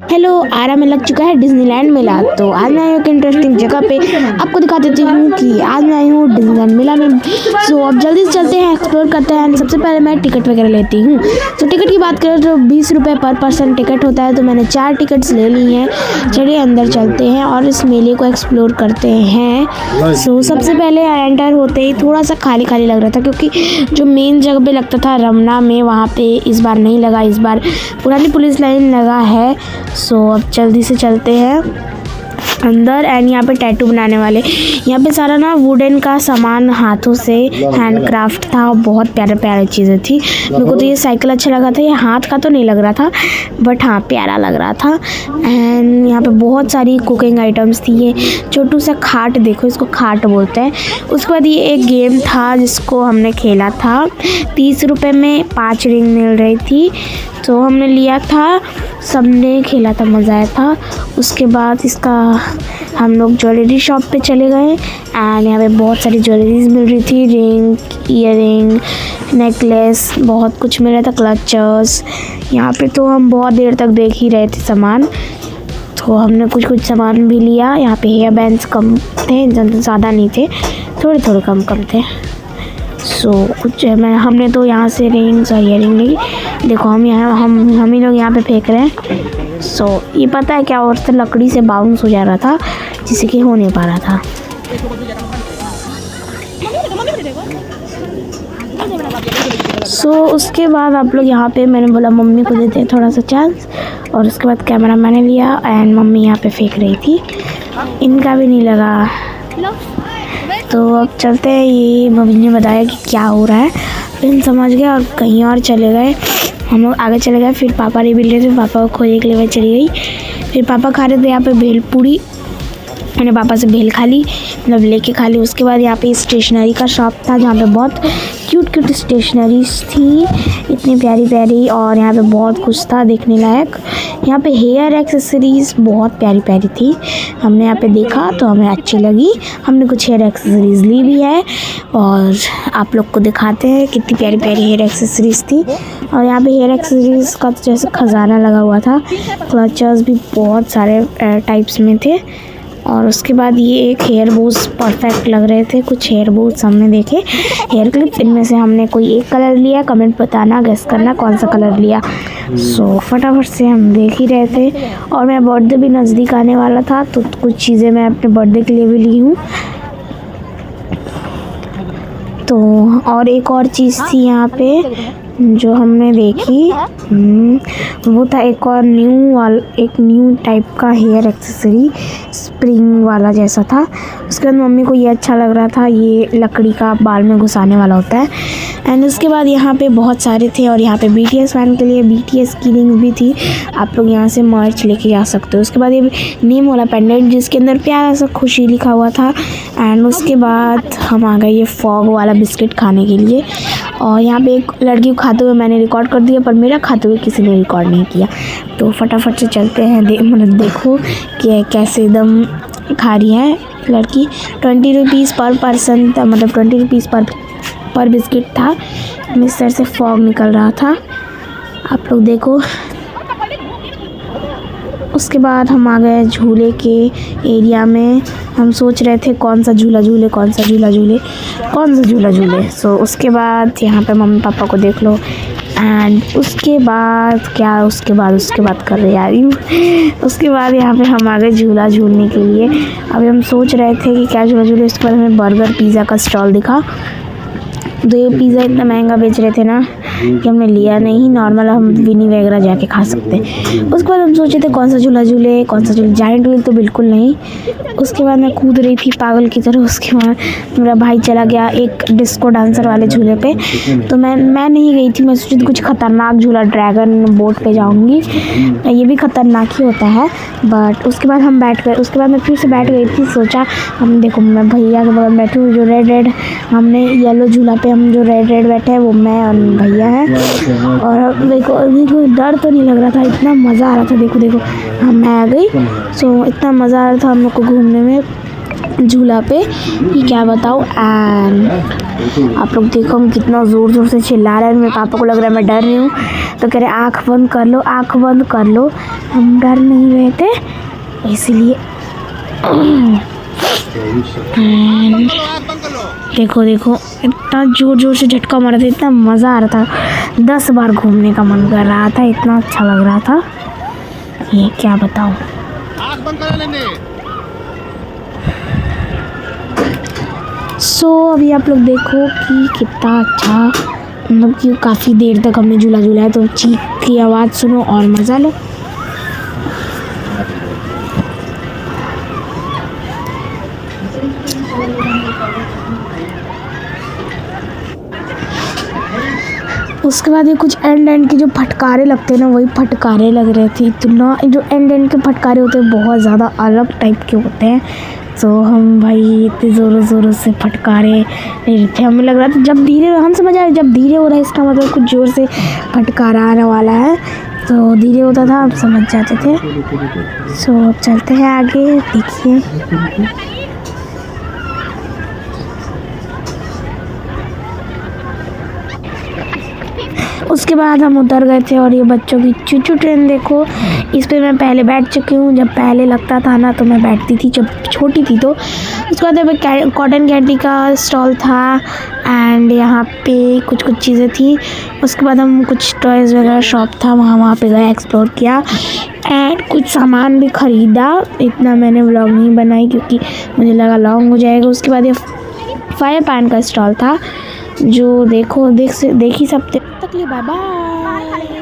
Hello, आरा में लग चुका है डिज्नीलैंड मेला। तो आज मैं आई हूँ एक इंटरेस्टिंग जगह पे, आपको दिखा देती हूँ कि आज मैं आई हूँ डिज्नीलैंड मेला में। सो अब जल्दी से चलते हैं, एक्सप्लोर करते हैं। सबसे पहले मैं टिकट वगैरह लेती हूँ। तो टिकट की बात करें तो 20 रुपये पर पर्सन टिकट होता है। तो मैंने 4 टिकट्स ले ली हैं। चलिए अंदर चलते हैं और इस मेले को एक्सप्लोर करते हैं। सो सबसे पहले एंटर होते ही थोड़ा सा खाली खाली लग रहा था, क्योंकि जो मेन जगह पे लगता था रमना में, वहाँ पे इस बार नहीं लगा। इस बार पुरानी पुलिस लाइन लगा है। सो अब जल्दी से चलते हैं अंदर। एंड यहाँ पे टैटू बनाने वाले, यहाँ पे सारा ना वुडन का सामान, हाथों से हैंडक्राफ्ट था। बहुत प्यारे प्यारे चीज़ें थी। मेरे को तो ये साइकिल अच्छा लगा था। ये हाथ का तो नहीं लग रहा था, बट हाँ प्यारा लग रहा था। एंड यहाँ पे बहुत सारी कुकिंग आइटम्स थी। ये छोटू सा खाट, देखो इसको खाट बोलते हैं। उसके बाद ये एक गेम था जिसको हमने खेला था। 30 रुपये में 5 रिंग मिल रही थी, तो हमने लिया था, सबने खेला था, मज़ा आया था। उसके बाद इसका हम लोग ज्वेलरी शॉप पे चले गए। एंड यहाँ पे बहुत सारी ज्वेलरीज मिल रही थी, रिंग, ईयरिंग, नेकलेस, बहुत कुछ मिल रहा था, क्लचर्स। यहाँ पे तो हम बहुत देर तक देख ही रहे थे सामान, तो हमने कुछ कुछ सामान भी लिया। यहाँ पे हेयर बैंड्स कम थे, ज़्यादा नहीं थे, थोड़े थोड़े कम कम थे। सो कुछ हमने तो यहाँ से रिंग्स और ईयरिंग ली। देखो हम ही लोग यहाँ पे फेंक रहे हैं। सो ये पता है क्या, और से लकड़ी से बाउंस हो जा रहा था, जिससे कि हो नहीं पा रहा था। सो उसके बाद आप लोग यहाँ पे, मैंने बोला मम्मी को देते हैं थोड़ा सा चांस, और उसके बाद कैमरा मैंने लिया। एंड मम्मी यहाँ पे फेंक रही थी, इनका भी नहीं लगा। तो अब चलते हैं। ये मम्मी ने बताया कि क्या हो रहा है, फिर समझ गए और कहीं और चले गए। हम लोग आगे चले गए। फिर पापा भी ले थे, पापा को खोए के लिए मैं चली गई। फिर पापा खा रहे थे यहाँ पे भेलपूरी, मैंने पापा से भेल खा ली, मतलब लेके खा ली। उसके बाद यहाँ पे स्टेशनरी का शॉप था, जहाँ पे बहुत क्यूट स्टेशनरीज थी, इतनी प्यारी प्यारी। और यहाँ पे बहुत कुछ था देखने लायक। यहाँ पे हेयर एक्सेसरीज़ बहुत प्यारी प्यारी थी। हमने यहाँ पे देखा तो हमें अच्छी लगी, हमने कुछ हेयर एक्सेसरीज़ ली भी है, और आप लोग को दिखाते हैं कितनी प्यारी प्यारी हेयर एक्सेसरीज़ थी। और यहाँ पे हेयर एक्सेसरीज़ का तो जैसे खजाना लगा हुआ था। क्लचर्स भी बहुत सारे टाइप्स में थे। और उसके बाद ये एक हेयर बोस परफेक्ट लग रहे थे, कुछ हेयर बोस हमने देखे। हेयर क्लिप्स, इनमें से हमने कोई एक कलर लिया। कमेंट बताना, गेस करना कौन सा कलर लिया। सो फटाफट से हम देख ही रहे थे। और मेरा बर्थडे भी नज़दीक आने वाला था, तो कुछ चीज़ें मैं अपने बर्थडे के लिए भी ली हूँ। तो और एक और चीज़ थी यहाँ पे जो हमने देखी, वो था एक और न्यू टाइप का हेयर एक्सेसरी, स्प्रिंग वाला जैसा था। उसके बाद मम्मी को ये अच्छा लग रहा था, ये लकड़ी का बाल में घुसाने वाला होता है। एंड उसके बाद यहाँ पे बहुत सारे थे। और यहाँ पे BTS फैन के लिए BTS की रिंग्स भी थी, आप लोग यहाँ से मर्च लेके जा सकते हो। उसके बाद ये नेम वाला पेंडेंट, जिसके अंदर प्यारा सा खुशी लिखा हुआ था। एंड उसके बाद हम आ गए ये फॉग वाला बिस्किट खाने के लिए। और यहाँ पे एक लड़की को खाते हुए मैंने रिकॉर्ड कर दिया, पर मेरा खाते हुए किसी ने रिकॉर्ड नहीं किया। तो फटाफट से चलते हैं। मतलब देखो कि कैसे एकदम खा रही है लड़की। 20 रुपीज़ पर पर्सन था, मतलब 20 रुपीज़ पर बिस्किट था। मिक्सर से फॉग निकल रहा था, आप लोग देखो। उसके बाद हम आ गए झूले के एरिया में। हम सोच रहे थे कौन सा झूला झूले। सो उसके बाद यहाँ पे मम्मी पापा को देख लो। एंड उसके बाद कर रहे यार। उसके बाद यहाँ पे हम आ गए झूला झूलने के लिए। अभी हम सोच रहे थे कि क्या झूला झूले। उसके बाद हमें बर्गर पिज़्ज़ा का स्टॉल दिखा। तो ये पिज़्ज़ा इतना महंगा बेच रहे थे ना कि हमने लिया नहीं। नॉर्मल हम विनी वगैरह जाके खा सकते हैं। उसके बाद हम सोचे थे कौन सा झूला झूले। जायंट व्हील तो बिल्कुल नहीं। उसके बाद मैं कूद रही थी पागल की तरह। उसके बाद मेरा भाई चला गया एक डिस्को डांसर वाले झूले पे, तो मैं नहीं गई थी। मैं सोची थी कुछ खतरनाक झूला, ड्रैगन बोट पे जाऊँगी, ये भी खतरनाक ही होता है। बट उसके बाद हम बैठ गए। उसके बाद मैं फिर से बैठ गई थी। सोचा हम, देखो मैं भैया के बगल बैठी हूँ जो रेड, हमने येलो झूला पे हम जो रेड बैठे हैं वो मैं और भैया है। और देखो डर तो नहीं लग रहा था, इतना मज़ा आ रहा था। देखो मैं आ गई। सो इतना मज़ा आ रहा था हम लोग को घूमने में। झूला पे कि क्या बताऊँ। एंड आप लोग देखो हम कितना ज़ोर ज़ोर से चिल्ला रहे हैं। मेरे पापा को लग रहा है मैं डर रही हूँ, तो कह रहे आँख बंद कर लो, आँख बंद कर लो। हम डर नहीं रहे थे इसीलिए। देखो देखो इतना ज़ोर ज़ोर से झटका मारा था, इतना मज़ा आ रहा था। 10 बार घूमने का मन कर रहा था, इतना अच्छा लग रहा था, ये क्या बताऊँ। अभी आप लोग देखो कि कितना अच्छा, मतलब कि काफ़ी देर तक हमने झूला झूला है, तो चीख की आवाज़ सुनो और मज़ा लो। उसके बाद ये कुछ एंड के जो फटकारे लगते हैं ना, वही फटकारे लग रहे थे। इतना जो एंड के फटकारे होते हैं बहुत ज़्यादा अलग टाइप के होते हैं। तो हम भाई इतने ज़ोरों ज़ोरों से फटकारे नहीं थे, हमें लग रहा था जब धीरे, हम समझ आए जब धीरे हो रहा है इसका मतलब कुछ ज़ोर से फटकारा आने वाला है। तो धीरे होता था हम समझ जाते थे। अब चलते हैं आगे, देखिए। उसके बाद हम उतर गए थे और ये बच्चों की चूचू ट्रेन देखो, इस पे मैं पहले बैठ चुकी हूँ। जब पहले लगता था ना तो मैं बैठती थी जब छोटी थी। तो उसके बाद कॉटन कैंडी का स्टॉल था एंड यहाँ पे कुछ चीज़ें थी। उसके बाद हम कुछ टॉयज़ वगैरह शॉप था, वहाँ पे गए, एक्सप्लोर किया एंड कुछ सामान भी ख़रीदा। इतना मैंने व्लॉग नहीं बनाई क्योंकि मुझे लगा लॉन्ग हो जाएगा। उसके बाद ये फायर पैन का स्टॉल था जो देखो देख ही सकते। तक लिए बाय बाय।